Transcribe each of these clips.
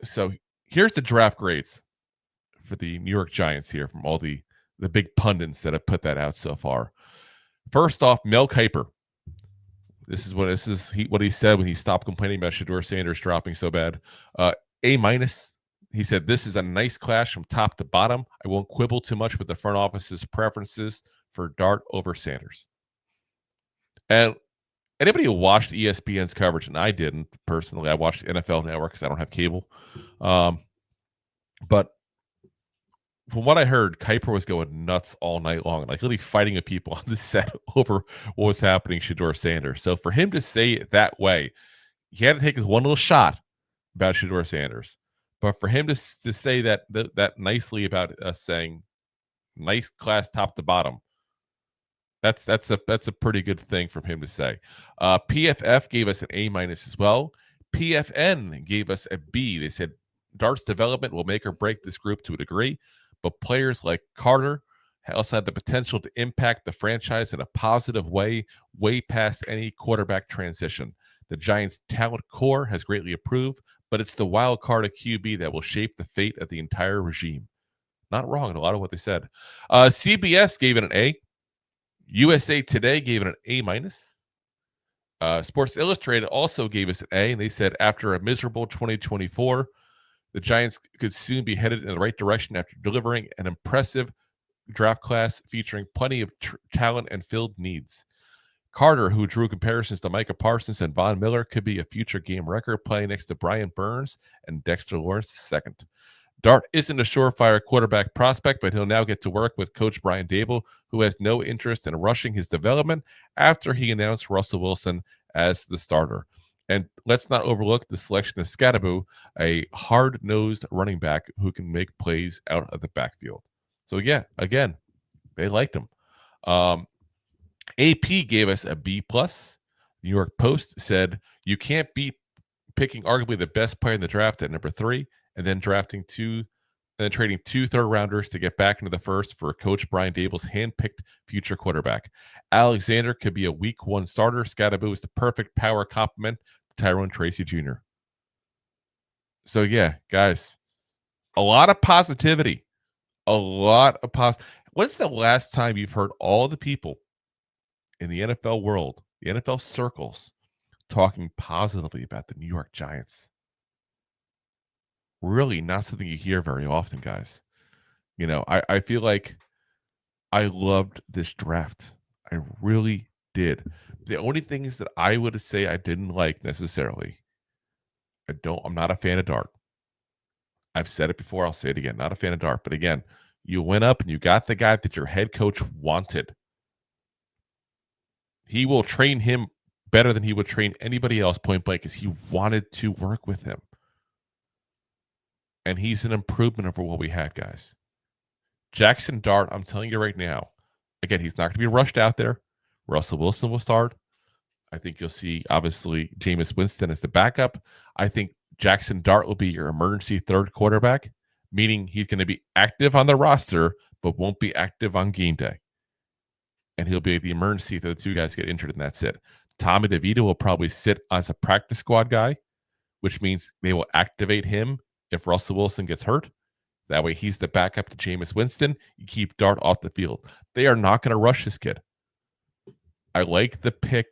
So here's the draft grades for the New York Giants here from all the big pundits that have put that out so far. First off, Mel Kiper. This is what he said when he stopped complaining about Shador Sanders dropping so bad. A minus. He said this is a nice clash from top to bottom. I won't quibble too much with the front office's preferences for Dart over Sanders. And anybody who watched ESPN's coverage, and I didn't personally, I watched NFL Network because I don't have cable. But from what I heard, Kiper was going nuts all night long, like really fighting with people on the set over what was happening to Shador Sanders. So for him to say it that way, he had to take his one little shot about Shador Sanders. But for him to say that nicely about us saying nice class top to bottom, that's a pretty good thing from him to say. PFF gave us an A minus as well. PFN gave us a B. They said Dart's development will make or break this group to a degree, but players like Carter also had the potential to impact the franchise in a positive way past any quarterback transition. The Giants' talent core has greatly improved, but it's the wild card at QB that will shape the fate of the entire regime. Not wrong in a lot of what they said. CBS gave it an A. USA Today gave it an A minus. Sports Illustrated also gave us an A, and they said after a miserable 2024, the Giants could soon be headed in the right direction after delivering an impressive draft class featuring plenty of talent and filled needs. Carter, who drew comparisons to Micah Parsons and Von Miller, could be a future game record playing next to Brian Burns and Dexter Lawrence II. Dart isn't a surefire quarterback prospect, but he'll now get to work with Coach Brian Daboll, who has no interest in rushing his development after he announced Russell Wilson as the starter. And let's not overlook the selection of Scadaboo, a hard-nosed running back who can make plays out of the backfield. So, yeah, again, they liked him. AP gave us a B+. New York Post said, you can't beat picking arguably the best player in the draft at number 3 and then trading 2 third-rounders to get back into the first for Coach Brian Daboll's hand-picked future quarterback. Alexander could be a week 1 starter. Scadaboo is the perfect power complement to Tyrone Tracy Jr. So, yeah, guys, a lot of positivity. When's the last time you've heard all the people in the NFL world, the NFL circles, talking positively about the New York Giants? Really not something you hear very often, guys. You know, I feel like I loved this draft. I really did. The only things that I would say I didn't like necessarily, I'm not a fan of Dart. I've said it before, I'll say it again. Not a fan of Dart. But again, you went up and you got the guy that your head coach wanted. He will train him better than he would train anybody else point blank because he wanted to work with him. And he's an improvement over what we had, guys. Jackson Dart, I'm telling you right now, again, he's not going to be rushed out there. Russell Wilson will start. I think you'll see, obviously, Jameis Winston as the backup. I think Jackson Dart will be your emergency third quarterback, meaning he's going to be active on the roster, but won't be active on game day. And he'll be the emergency if the 2 guys get injured, and that's it. Tommy DeVito will probably sit as a practice squad guy, which means they will activate him if Russell Wilson gets hurt. That way he's the backup to Jameis Winston. You keep Dart off the field. They are not going to rush this kid. I like the pick,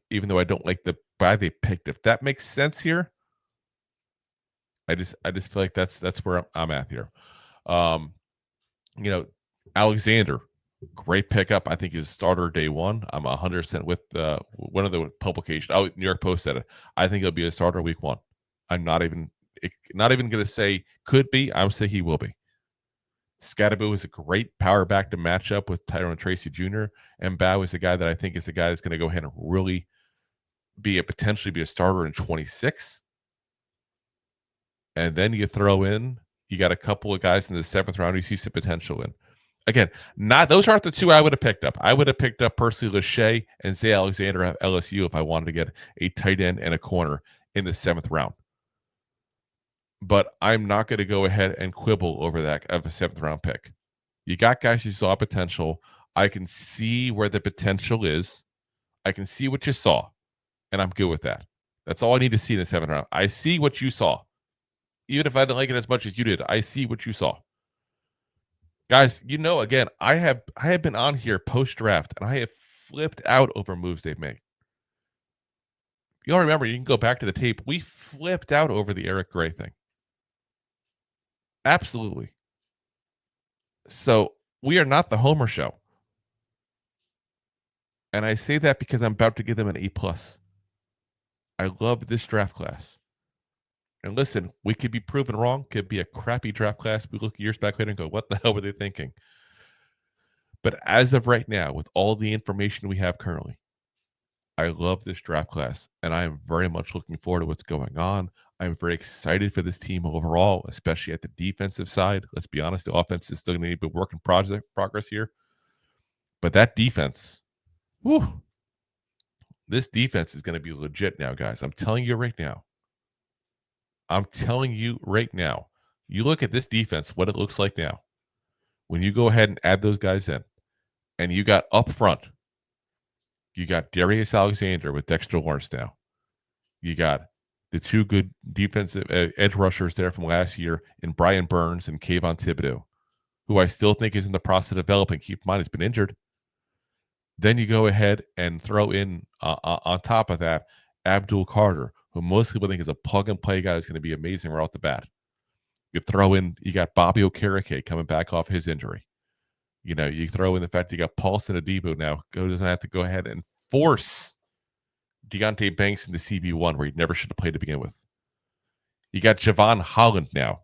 even though I don't like the guy they picked. If that makes sense here, I just feel like that's where I'm at here. Alexander, great pickup. I think he's a starter day 1. I'm 100% with one of the publications. Oh, New York Post said it. I think he'll be a starter week 1. I'm not even going to say could be. I would say he will be. Scadaboo is a great power back to match up with Tyrone Tracy Jr. And Bao is a guy that I think is the guy that's going to go ahead and really potentially be a starter in 26. And then you throw in, you got a couple of guys in the 7th round you see some potential in. Again, those aren't the 2 I would have picked up. I would have picked up Percy Lachey and Zay Alexander at LSU if I wanted to get a tight end and a corner in the 7th round. But I'm not going to go ahead and quibble over that of a 7th round pick. You got guys who saw potential. I can see where the potential is. I can see what you saw, and I'm good with that. That's all I need to see in the 7th round. I see what you saw. Even if I didn't like it as much as you did, I see what you saw. Guys, again, I have been on here post draft and I have flipped out over moves they've made. You all remember, you can go back to the tape. We flipped out over the Eric Gray thing. Absolutely. So we are not the Homer show. And I say that because I'm about to give them an A+. I love this draft class. And listen, we could be proven wrong. Could be a crappy draft class. We look years back later and go, what the hell were they thinking? But as of right now, with all the information we have currently, I love this draft class. And I am very much looking forward to what's going on. I'm very excited for this team overall, especially at the defensive side. Let's be honest, the offense is still going to need a work in progress here. But that defense, whew, this defense is going to be legit now, guys. I'm telling you right now. You look at this defense, what it looks like now. When you go ahead and add those guys in, and you got up front, you got Darius Alexander with Dexter Lawrence now. You got the two good defensive edge rushers there from last year in Brian Burns and Kayvon Thibodeau, who I still think is in the process of developing. Keep in mind, he's been injured. Then you go ahead and throw in, on top of that, Abdul Carter, who most people think is a plug-and-play guy who's going to be amazing right off the bat. You got Bobby Okereke coming back off his injury. You throw in the fact you got Paulson Adebo now, doesn't have to go ahead and force Deontay Banks into CB1 where he never should have played to begin with. You got Javon Holland now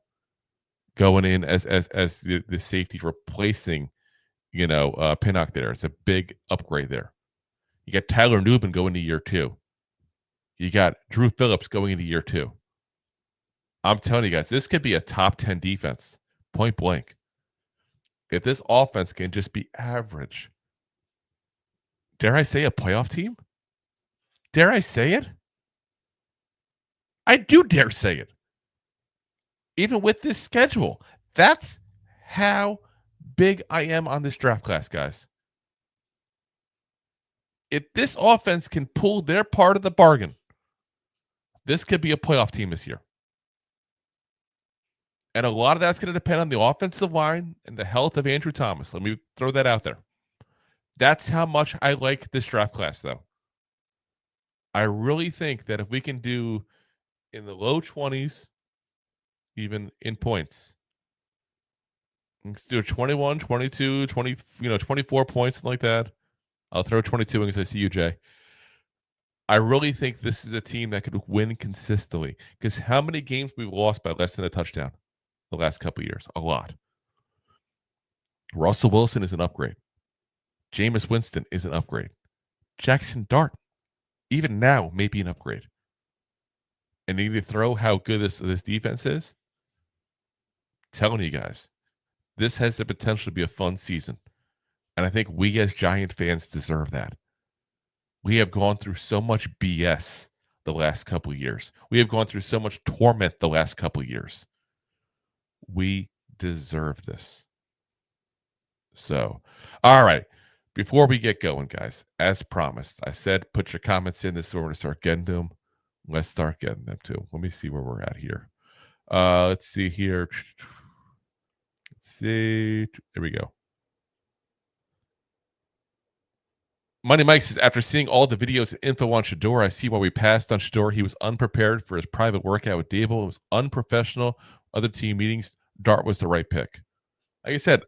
going in as the safety replacing, Pinnock there. It's a big upgrade there. You got Tyler Newman going to year 2. You got Drew Phillips going into year 2. I'm telling you guys, this could be a top 10 defense, point blank. If this offense can just be average, dare I say a playoff team? Dare I say it? I do dare say it. Even with this schedule, that's how big I am on this draft class, guys. If this offense can pull their part of the bargain, this could be a playoff team this year. And a lot of that's going to depend on the offensive line and the health of Andrew Thomas. Let me throw that out there. That's how much I like this draft class, though. I really think that if we can do in the low 20s, even in points, let's do 21, 22, 20, 24 points, something like that. I'll throw 22 in because I see you, Jay. I really think this is a team that could win consistently. Because how many games we've lost by less than a touchdown the last couple of years? A lot. Russell Wilson is an upgrade. Jameis Winston is an upgrade. Jackson Dart, even now, may be an upgrade. And you need to throw how good this defense is. I'm telling you guys, this has the potential to be a fun season. And I think we as Giant fans deserve that. We have gone through so much BS the last couple of years. We have gone through so much torment the last couple of years. We deserve this. So, all right. Before we get going, guys, as promised, I said put your comments in. This is where we're going to start getting them. Let's start getting them too. Let me see where we're at here. Let's see here. Let's see. There we go. Money Mike says, after seeing all the videos and info on Shador, I see why we passed on Shador. He was unprepared for his private workout with Daboll. It was unprofessional. Other team meetings, Dart was the right pick. Like I said,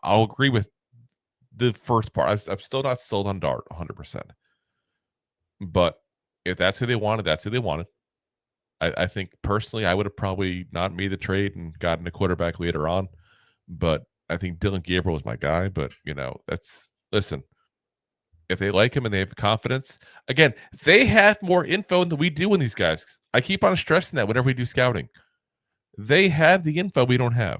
I'll agree with the first part. I'm still not sold on Dart 100%. But if that's who they wanted, that's who they wanted. I think personally, I would have probably not made the trade and gotten a quarterback later on. But I think Dylan Gabriel was my guy. But, listen, if they like him and they have confidence, again, they have more info than we do in these guys. I keep on stressing that whenever we do scouting. They have the info we don't have.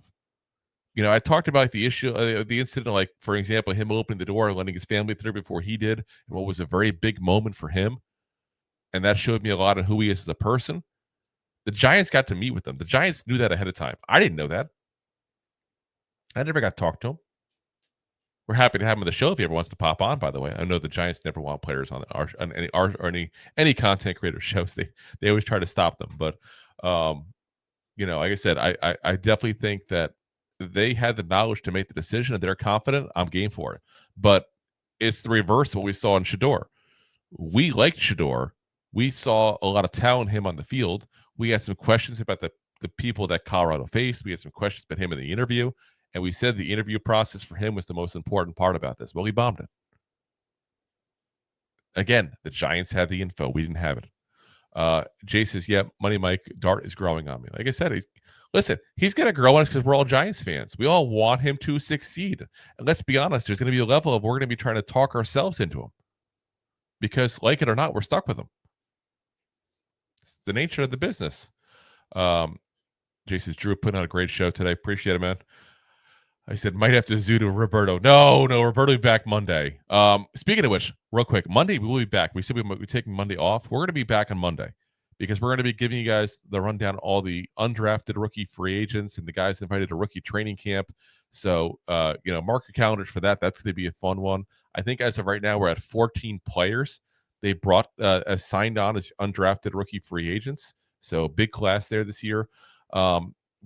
I talked about the issue, the incident, like, for example, him opening the door and letting his family through before he did, and what was a very big moment for him. And that showed me a lot of who he is as a person. The Giants got to meet with them. The Giants knew that ahead of time. I didn't know that. I never got to talk to him. We're happy to have him on the show if he ever wants to pop on, by the way. I know the Giants never want players on any content creator shows. They always try to stop them. But, like I said, I definitely think that they had the knowledge to make the decision and they're confident. I'm game for it. But it's the reverse of what we saw in Shador. We liked Shador. We saw a lot of talent in him on the field. We had some questions about the people that Colorado faced. We had some questions about him in the interview. And we said the interview process for him was the most important part about this. Well, he bombed it. Again, the Giants had the info. We didn't have it. Jay says, "Yeah, Money Mike Dart is growing on me." Like I said, he's going to grow on us because we're all Giants fans. We all want him to succeed. And let's be honest, there's going to be a level of we're going to be trying to talk ourselves into him because, like it or not, we're stuck with him. It's the nature of the business. Jay says, "Drew putting on a great show today. Appreciate it, man." I said, might have to zoo to Roberto. No, Roberto will be back Monday. Speaking of which, real quick, Monday we will be back. We said we might be taking Monday off. We're going to be back on Monday because we're going to be giving you guys the rundown on all the undrafted rookie free agents and the guys invited to rookie training camp. So, mark your calendars for that. That's going to be a fun one. I think as of right now, we're at 14 players. They brought signed on as undrafted rookie free agents. So big class there this year.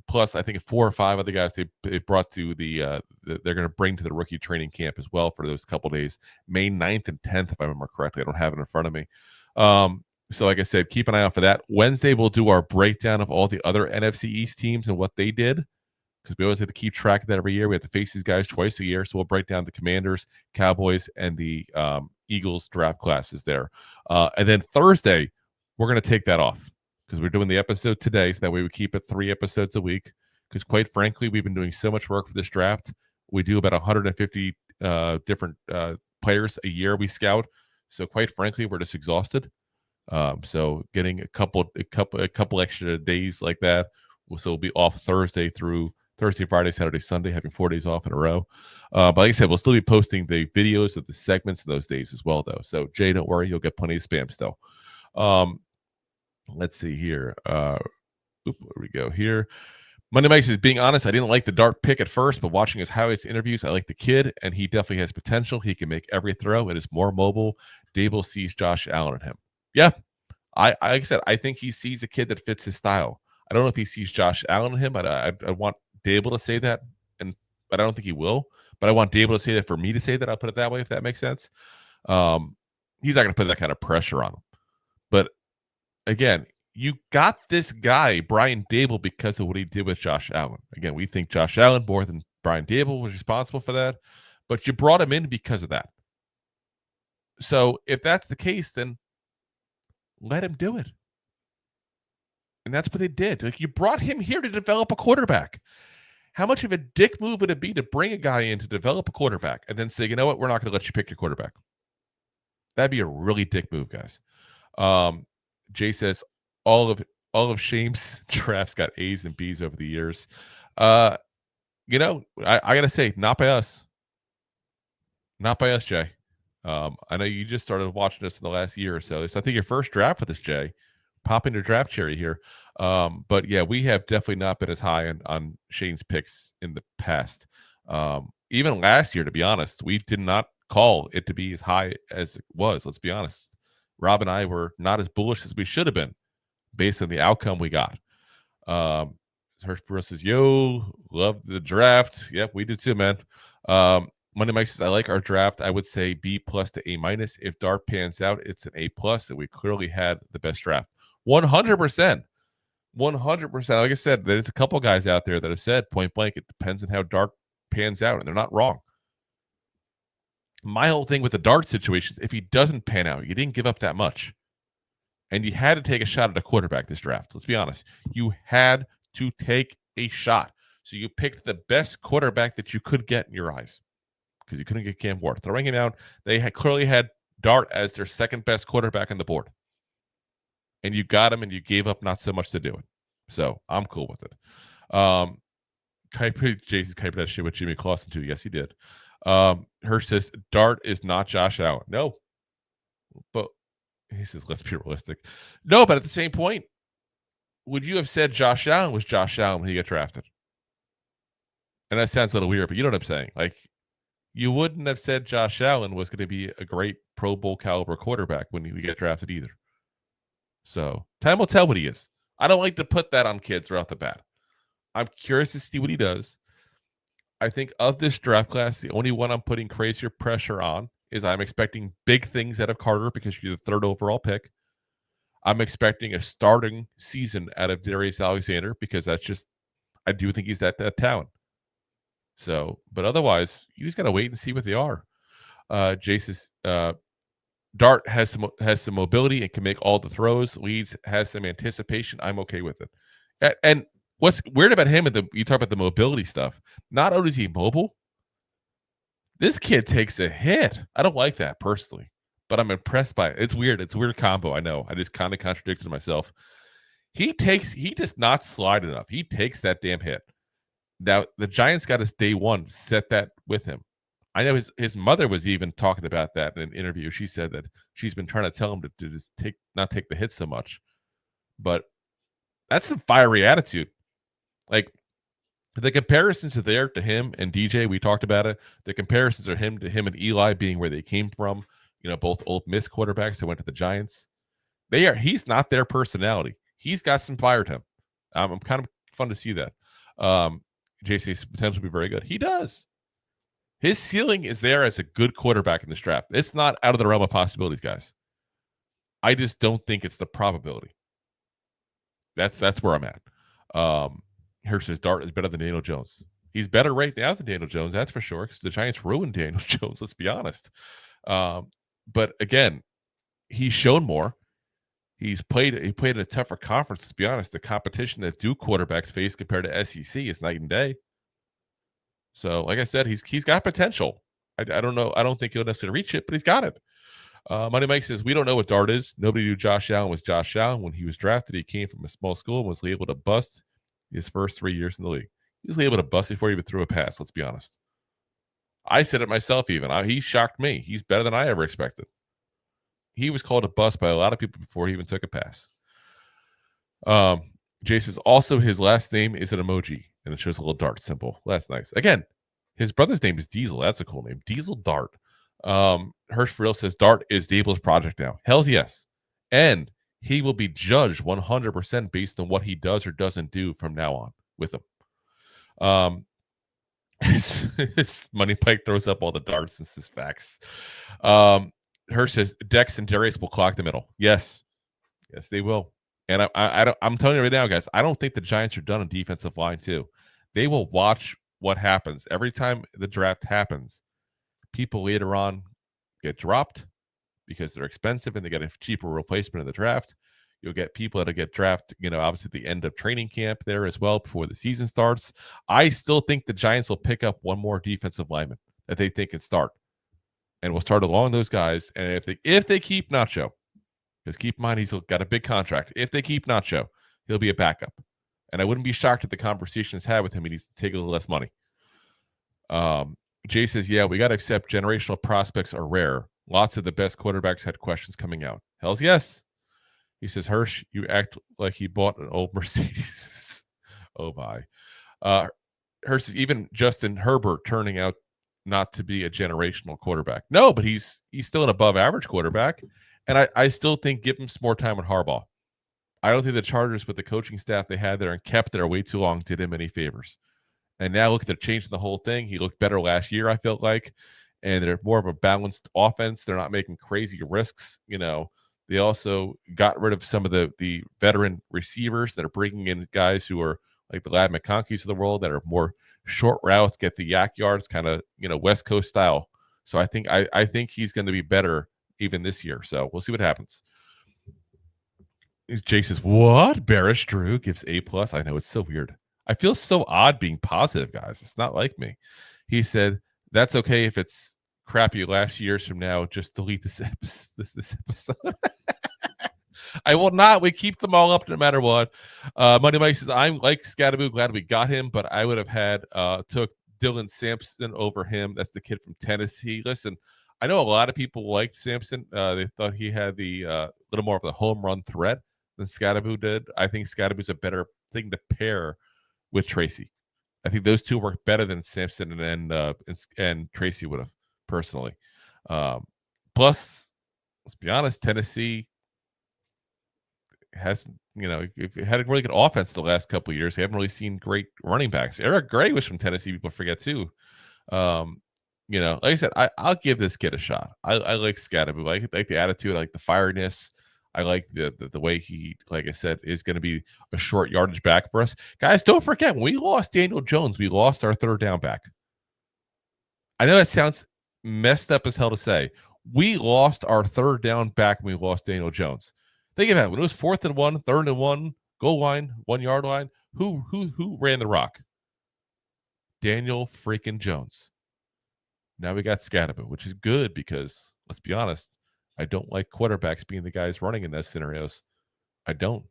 Plus, I think 4 or 5 other guys they brought to they're going to bring to the rookie training camp as well for those couple days, May 9th and 10th, if I remember correctly. I don't have it in front of me. So like I said, keep an eye out for that. Wednesday, we'll do our breakdown of all the other NFC East teams and what they did because we always have to keep track of that every year. We have to face these guys twice a year. So we'll break down the Commanders, Cowboys, and the Eagles draft classes there. And then Thursday, we're going to take that off because we're doing the episode today, so that way we keep it 3 episodes a week. Because quite frankly, we've been doing so much work for this draft. We do about 150 different players a year we scout. So quite frankly, we're just exhausted. So getting a couple extra days like that, so we'll be off Thursday, Friday, Saturday, Sunday, having 4 days off in a row. But like I said, we'll still be posting the videos of the segments of those days as well, though. So Jay, don't worry, you'll get plenty of spam still. Let's see here. Where we go here. Monday Mike says, being honest, I didn't like the Dart pick at first, but watching his highlights interviews, I like the kid, and he definitely has potential. He can make every throw and is more mobile. Daboll sees Josh Allen in him. Yeah, like I said, I think he sees a kid that fits his style. I don't know if he sees Josh Allen in him, but I want Daboll to say that, but I don't think he will. But I want Daboll to say that for me to say that. I'll put it that way, if that makes sense. He's not going to put that kind of pressure on him. But again, you got this guy, Brian Daboll, because of what he did with Josh Allen. Again, we think Josh Allen more than Brian Daboll was responsible for that, but you brought him in because of that. So if that's the case, then let him do it. And that's what they did. Like, you brought him here to develop a quarterback. How much of a dick move would it be to bring a guy in to develop a quarterback and then say, you know what, we're not going to let you pick your quarterback? That'd be a really dick move, guys. Jay says all of Shame's drafts got A's and B's over the years. I gotta say, not by us. Not by us, Jay. I know you just started watching us in the last year or so. It's, I think, your first draft with us, Jay. Pop in your draft cherry here. But yeah, we have definitely not been as high on Shane's picks in the past. Even last year, to be honest, we did not call it to be as high as it was. Let's be honest. Rob and I were not as bullish as we should have been based on the outcome we got. Hirsch says, yo, love the draft. Yep, we do too, man. Monday Mike says, I like our draft. I would say B+ to A-. If Dart pans out, it's an A+, that we clearly had the best draft. 100%. 100%. Like I said, there's a couple guys out there that have said point blank, it depends on how Dart pans out, and they're not wrong. My whole thing with the Dart situation, if he doesn't pan out, you didn't give up that much. And you had to take a shot at a quarterback this draft. Let's be honest. You had to take a shot. So you picked the best quarterback that you could get in your eyes because you couldn't get Cam Ward. Throwing him out, they had clearly had Dart as their second best quarterback on the board. And you got him and you gave up not so much to do it. So I'm cool with it. Jason's typing that shit with Jimmy Clausen too. Yes, he did. Hirsch says Dart is not Josh Allen. No. But he says, let's be realistic. No, but at the same point, would you have said Josh Allen was Josh Allen when he got drafted? And that sounds a little weird, but you know what I'm saying? Like, you wouldn't have said Josh Allen was going to be a great Pro Bowl caliber quarterback when he get drafted either. So time will tell what he is. I don't like to put that on kids right off the bat. I'm curious to see what he does. I think of this draft class, the only one I'm putting crazier pressure on is I'm expecting big things out of Carter because you're the third overall pick. I'm expecting a starting season out of Darius Alexander because I do think he's that talent. So, but otherwise, you just got to wait and see what they are. Jace's Dart has some mobility and can make all the throws. Leeds has some anticipation. I'm okay with it. And what's weird about him, you talk about the mobility stuff. Not only is he mobile, this kid takes a hit. I don't like that personally, but I'm impressed by it. It's weird. It's a weird combo. I know. I just kind of contradicted myself. He does not slide enough. He takes that damn hit. Now, the Giants got his day one, set that with him. I know his mother was even talking about that in an interview. She said that she's been trying to tell him to just not take the hit so much. But that's some fiery attitude. Like, the comparisons are there to him and DJ. We talked about it. The comparisons are him and Eli being where they came from. Both old Miss quarterbacks that went to the Giants. He's not their personality. He's got some fire to him. I'm kind of fun to see that. JC's potential to be very good. He does. His ceiling is there as a good quarterback in this draft. It's not out of the realm of possibilities, guys. I just don't think it's the probability. That's where I'm at. Here says Dart is better than Daniel Jones. He's better right now than Daniel Jones, that's for sure, because the Giants ruined Daniel Jones, let's be honest. But again, he's shown more. He played in a tougher conference, let's be honest. The competition that Duke quarterbacks face compared to SEC is night and day. So, like I said, he's got potential. I don't know. I don't think he'll necessarily reach it, but he's got it. Money Mike says, we don't know what Dart is. Nobody knew Josh Allen was Josh Allen. When he was drafted, he came from a small school and was able to bust his first 3 years in the league. He was able to bust before he even threw a pass, let's be honest. I said it myself even. He shocked me. He's better than I ever expected. He was called a bust by a lot of people before he even took a pass. Jay says, also his last name is an emoji, and it shows a little dart symbol. That's nice. Again, his brother's name is Diesel. That's a cool name. Diesel Dart. Hirsch for real says Dart is Daboll's project now. Hells yes. And he will be judged 100% based on what he does or doesn't do from now on with him. His money pike throws up all the darts and says facts. Hirsch says Dex and Darius will clock the middle. Yes, they will. And I'm telling you right now, guys, I don't think the Giants are done on defensive line too. They will watch what happens every time the draft happens. People later on get dropped because they're expensive and they get a cheaper replacement in the draft. You'll get people that get drafted, obviously at the end of training camp there as well before the season starts. I still think the Giants will pick up one more defensive lineman that they think can start. And we'll start along those guys. And if they keep Nacho, because keep in mind he's got a big contract. If they keep Nacho, he'll be a backup. And I wouldn't be shocked if the conversations had with him, he needs to take a little less money. Jay says, yeah, we got to accept generational prospects are rare. Lots of the best quarterbacks had questions coming out. Hells yes. He says, Hirsch, you act like he bought an old Mercedes. Oh, my. Hirsch says, even Justin Herbert turning out not to be a generational quarterback. No, but he's still an above average quarterback. And I still think give him some more time with Harbaugh. I don't think the Chargers with the coaching staff they had there and kept there way too long did him any favors. And now look, they're changing the whole thing. He looked better last year, I felt like. And they're more of a balanced offense. They're not making crazy risks. They also got rid of some of the veteran receivers that are bringing in guys who are like the Lad McConkeys of the world that are more short routes, get the yak yards, kind of, West Coast style. So I think he's going to be better even this year. So we'll see what happens. Jake says, what? Bearish Drew gives A+. I know, it's so weird. I feel so odd being positive, guys. It's not like me. He said, that's okay if it's crappy last years from now. Just delete this episode. I will not. We keep them all up no matter what. Money Mike says, I'm like Scadaboo, glad we got him, but I would have took Dylan Sampson over him. That's the kid from Tennessee. Listen, I know a lot of people liked Sampson. They thought he had the little more of the home run threat than Scadaboo did. I think Scadaboo's a better thing to pair with Tracy. I think those two work better than Sampson and Tracy would have personally. Plus, let's be honest, Tennessee, hasn't, if it had a really good offense the last couple of years, they haven't really seen great running backs. Eric Gray was from Tennessee. People forget too. Like I said, I'll give this kid a shot. I like Scadaboo. I like the attitude. I like the fireness. I like the way he, like I said, is going to be a short yardage back for us. Guys, don't forget, when we lost Daniel Jones, we lost our third down back. I know that sounds messed up as hell to say. We lost our third down back when we lost Daniel Jones. Think about it. When it was 4th and 1, 3rd and 1, goal line, 1 yard line, who ran the rock? Daniel freaking Jones. Now we got Scadaboo, which is good because, let's be honest, I don't like quarterbacks being the guys running in those scenarios. I don't.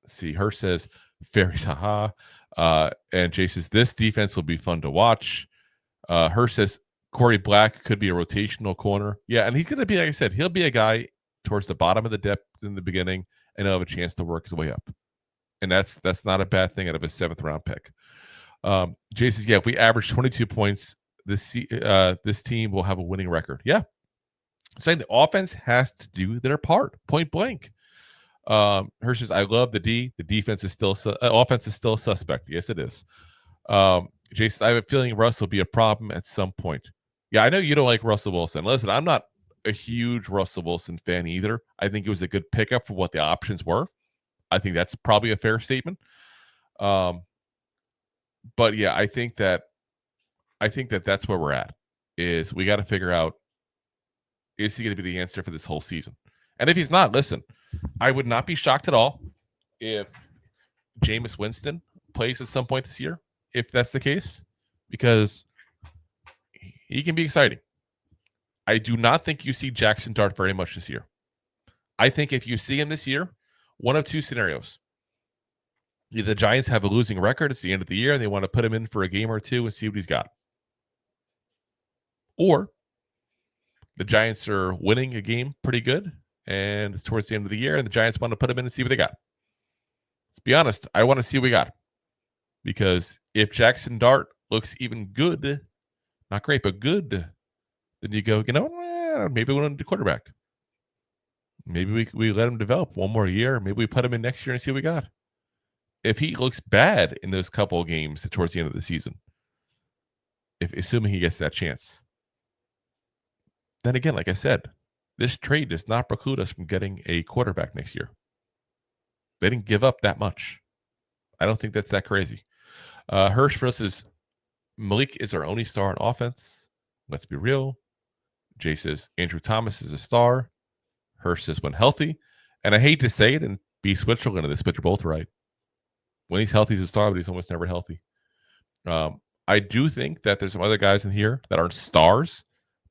See, Hurst says, fairies, haha. And Jay says, this defense will be fun to watch. Hurst says, Corey Black could be a rotational corner. Yeah, and he's going to be, like I said, he'll be a guy towards the bottom of the depth in the beginning, and he'll have a chance to work his way up. And that's not a bad thing out of a 7th round pick. Jay says, yeah, if we average 22 points, this team will have a winning record. Yeah. Saying the offense has to do their part, point blank. Hurst says, I love the D. The defense is still offense is still suspect. Yes, it is. Jay says, I have a feeling Russ will be a problem at some point. Yeah, I know you don't like Russell Wilson. Listen, I'm not a huge Russell Wilson fan either. I think it was a good pickup for what the options were. I think that's probably a fair statement. But yeah, I think that that's where we're at. Is we got to figure out, is he going to be the answer for this whole season? And if he's not, listen, I would not be shocked at all if Jameis Winston plays at some point this year, if that's the case, because he can be exciting. I do not think you see Jackson Dart very much this year. I think if you see him this year, one of two scenarios. Either the Giants have a losing record, it's the end of the year, and they want to put him in for a game or two and see what he's got. Or the Giants are winning a game pretty good, and it's towards the end of the year, and the Giants want to put him in and see what they got. Let's be honest, I want to see what we got. Because if Jackson Dart looks even good, not great, but good, then you go, maybe we want to do quarterback. Maybe we let him develop one more year. Maybe we put him in next year and see what we got. If he looks bad in those couple of games towards the end of the season, assuming he gets that chance, then again, like I said, this trade does not preclude us from getting a quarterback next year. They didn't give up that much. I don't think that's that crazy. Hirsch versus Malik is our only star on offense. Let's be real. Jay says Andrew Thomas is a star. Hirsch says when healthy. And I hate to say it and be Switzerland in this, but you're both right. When he's healthy, he's a star, but he's almost never healthy. I do think that there's some other guys in here that aren't stars,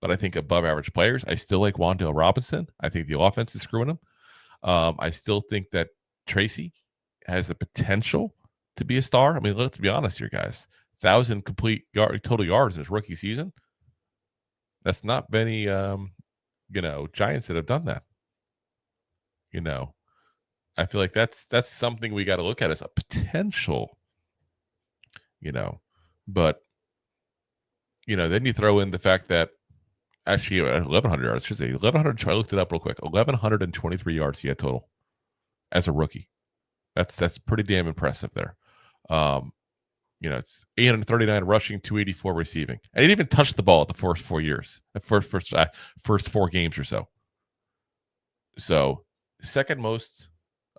but I think above average players. I still like Wan'Dale Robinson. I think the offense is screwing him. I still think that Tracy has the potential to be a star. I mean, let's be honest here, guys. 1,000 complete total yards in his rookie season. That's not many, Giants that have done that. I feel like that's something we got to look at as a potential. But then you throw in the fact that actually 1,100 yards. I should say 1,100. I looked it up real quick. 1,123 yards he had total as a rookie. That's pretty damn impressive there. It's 839 rushing, 284 receiving. And he didn't even touch the ball at the first 4 years, first 4 games or so. So second most,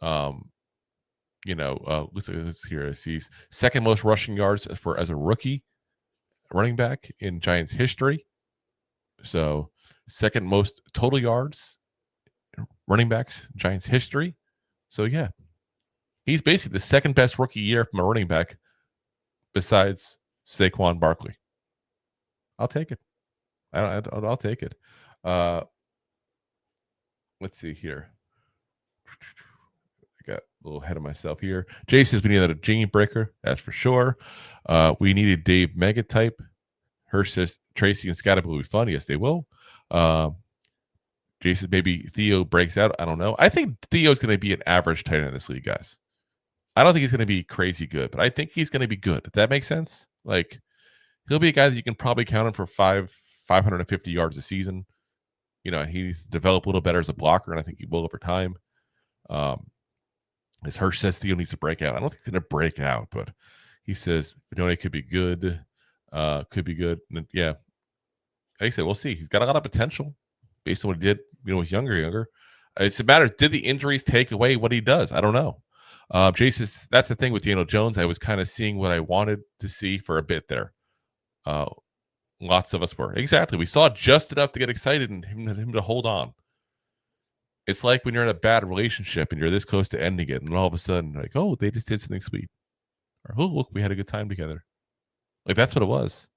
let's hear. He's second most rushing yards as a rookie running back in Giants history. So second most total yards running backs in Giants history. So yeah, he's basically the second best rookie year from a running back besides Saquon Barkley. I'll take it. I'll take it. Let's see here. I got a little ahead of myself here. Jay says we need a genie breaker. That's for sure. We need a Dave Mega type. Hirsch says Tracy and Scadaboo will be fun. Yes, they will. Jay says maybe Theo breaks out. I don't know. I think Theo's going to be an average tight end in this league, guys. I don't think he's going to be crazy good, but I think he's going to be good. If that makes sense. Like, he'll be a guy that you can probably count him for 550 yards a season. He's developed a little better as a blocker, and I think he will over time. As Hirsch says, Theo needs to break out. I don't think he's going to break out, but he says Fedone could be good. And yeah, like I said, we'll see. He's got a lot of potential based on what he did, when he was younger. It's a matter of, did the injuries take away what he does? I don't know. Jason, that's the thing with Daniel Jones. I was kind of seeing what I wanted to see for a bit there. Lots of us were. Exactly. We saw just enough to get excited and him to hold on. It's like when you're in a bad relationship and you're this close to ending it, and all of a sudden, like, oh, they just did something sweet. Or, oh, look, we had a good time together. Like, that's what it was.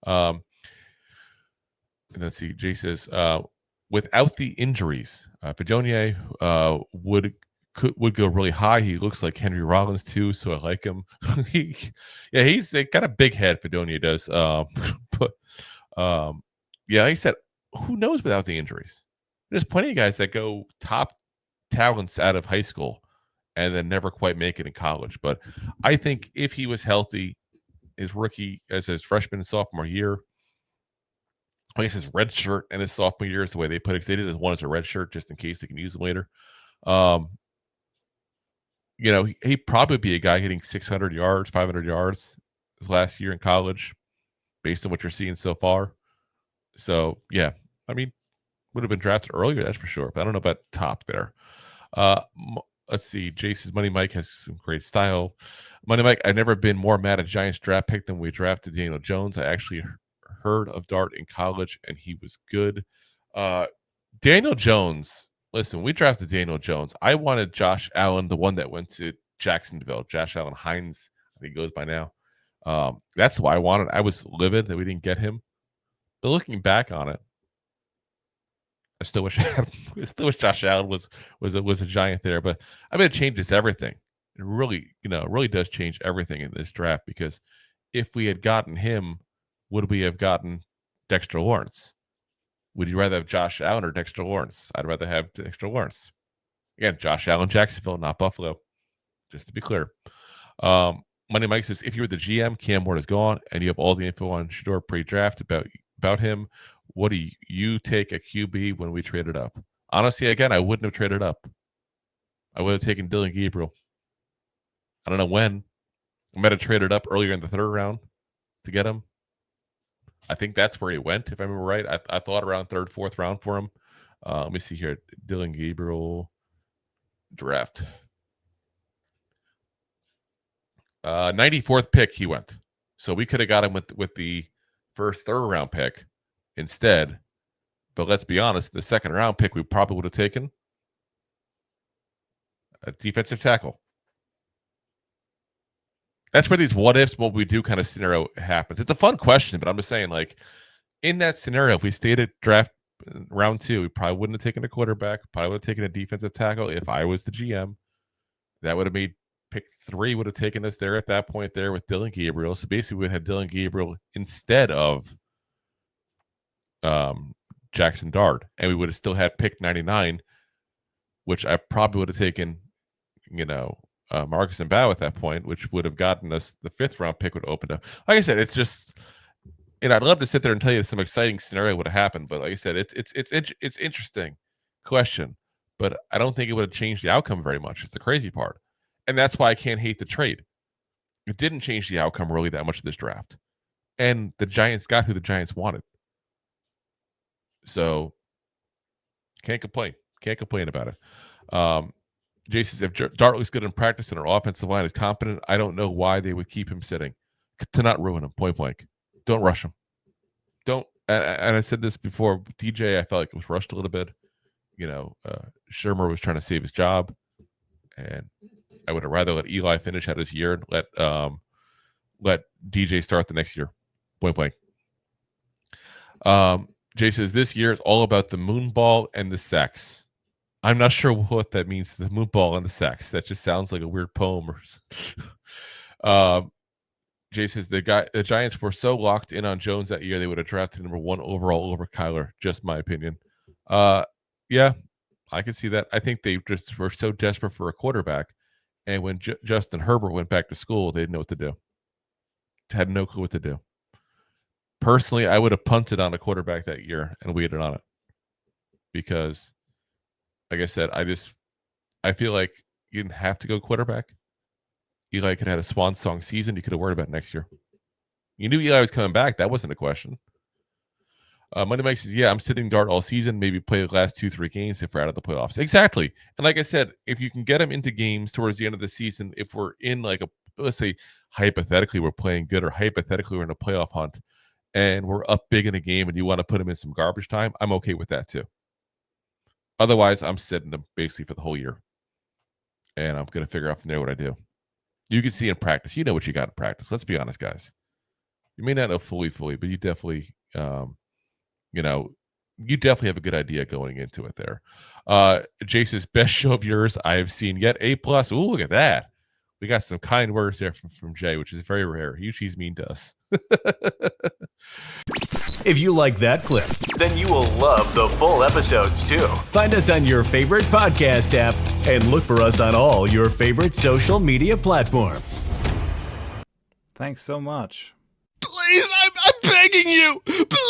And let's see. Jay says, without the injuries, Fedone would go really high. He looks like Henry Rollins too, so I like him. He's got a big head. Fedone does, but yeah, like I said, who knows without the injuries? There's plenty of guys that go top talents out of high school and then never quite make it in college. But I think if he was healthy, his freshman and sophomore year, I guess his red shirt and his sophomore year is the way they put it. Because they did one as a red shirt just in case they can use him later. He'd probably be a guy hitting 600 yards, 500 yards his last year in college, based on what you're seeing so far. So, yeah, I mean, would have been drafted earlier, that's for sure. But I don't know about top there. Let's see. Jason's Money Mike has some great style. Money Mike, I've never been more mad at Giants draft pick than we drafted Daniel Jones. I actually heard of Dart in college, and he was good. Daniel Jones, listen, we drafted Daniel Jones. I wanted Josh Allen, the one that went to Jacksonville. Josh Allen Hines, I think he goes by now. That's why I wanted. I was livid that we didn't get him. But looking back on it, I still wish Josh Allen was a Giant there. But I mean, it changes everything. It really does change everything in this draft, because if we had gotten him, would we have gotten Dexter Lawrence? Would you rather have Josh Allen or Dexter Lawrence? I'd rather have Dexter Lawrence. Again, Josh Allen, Jacksonville, not Buffalo. Just to be clear. Money Mike says, if you were the GM, Cam Ward is gone, and you have all the info on Shador pre-draft about him, what do you take a QB when we traded up? Honestly, again, I wouldn't have traded up. I would have taken Dylan Gabriel. I don't know when. I might have traded up earlier in the third round to get him. I think that's where he went, if I remember right. I thought around third, fourth round for him. Let me see here. Dylan Gabriel draft. 94th pick he went. So we could have got him with the first third round pick instead. But let's be honest, the second round pick we probably would have taken a defensive tackle. That's where these what ifs, what we do kind of scenario happens. It's a fun question, but I'm just saying, like, in that scenario, if we stayed at draft round 2, we probably wouldn't have taken a quarterback, probably would have taken a defensive tackle. If I was the GM, that would have made pick 3 would have taken us there at that point there with Dylan Gabriel. So basically, we had Dylan Gabriel instead of Jackson Dart, and we would have still had pick 99, which I probably would have taken, Marcus and Bow at that point, which would have gotten us the 5th round pick would have opened up. Like I said, it's just, I'd love to sit there and tell you some exciting scenario would have happened, but like I said, it's interesting question, but I don't think it would have changed the outcome very much. It's the crazy part, and that's why I can't hate the trade. It didn't change the outcome really that much of this draft, and the Giants got who the Giants wanted, so can't complain. Can't complain about it. Jason says, if Dart looks good in practice and our offensive line is competent, I don't know why they would keep him sitting. To not ruin him, point blank. Don't rush him. Don't. And I said this before, DJ, I felt like it was rushed a little bit. Shermer was trying to save his job, and I would have rather let Eli finish out his year and let DJ start the next year, point blank. Jay says, this year is all about the moon ball and the sex. I'm not sure what that means, the moon ball and the sex. That just sounds like a weird poem. Jay says, the Giants were so locked in on Jones that year, they would have drafted number 1 overall over Kyler. Just my opinion. Yeah, I can see that. I think they just were so desperate for a quarterback. And when Justin Herbert went back to school, they didn't know what to do. Had no clue what to do. Personally, I would have punted on a quarterback that year and waited on it. Because, like I said, I feel like you didn't have to go quarterback. Eli could have had a swan song season. You could have worried about next year. You knew Eli was coming back. That wasn't a question. Money Mike says, yeah, I'm sitting dart all season, maybe play the last 2-3 games if we're out of the playoffs. Exactly. And like I said, if you can get them into games towards the end of the season, if we're in like let's say hypothetically we're playing good or hypothetically we're in a playoff hunt and we're up big in a game and you want to put them in some garbage time, I'm okay with that too. Otherwise, I'm sitting them basically for the whole year. And I'm going to figure out from there what I do. You can see in practice. You know what you got in practice. Let's be honest, guys. You may not know fully, but you definitely you definitely have a good idea going into it there. Jay says, best show of yours I have seen yet. A+. Ooh, look at that. We got some kind words there from Jay, which is very rare. He's mean to us. If you like that clip, then you will love the full episodes too. Find us on your favorite podcast app and look for us on all your favorite social media platforms. Thanks so much. Please, I'm begging you. Please.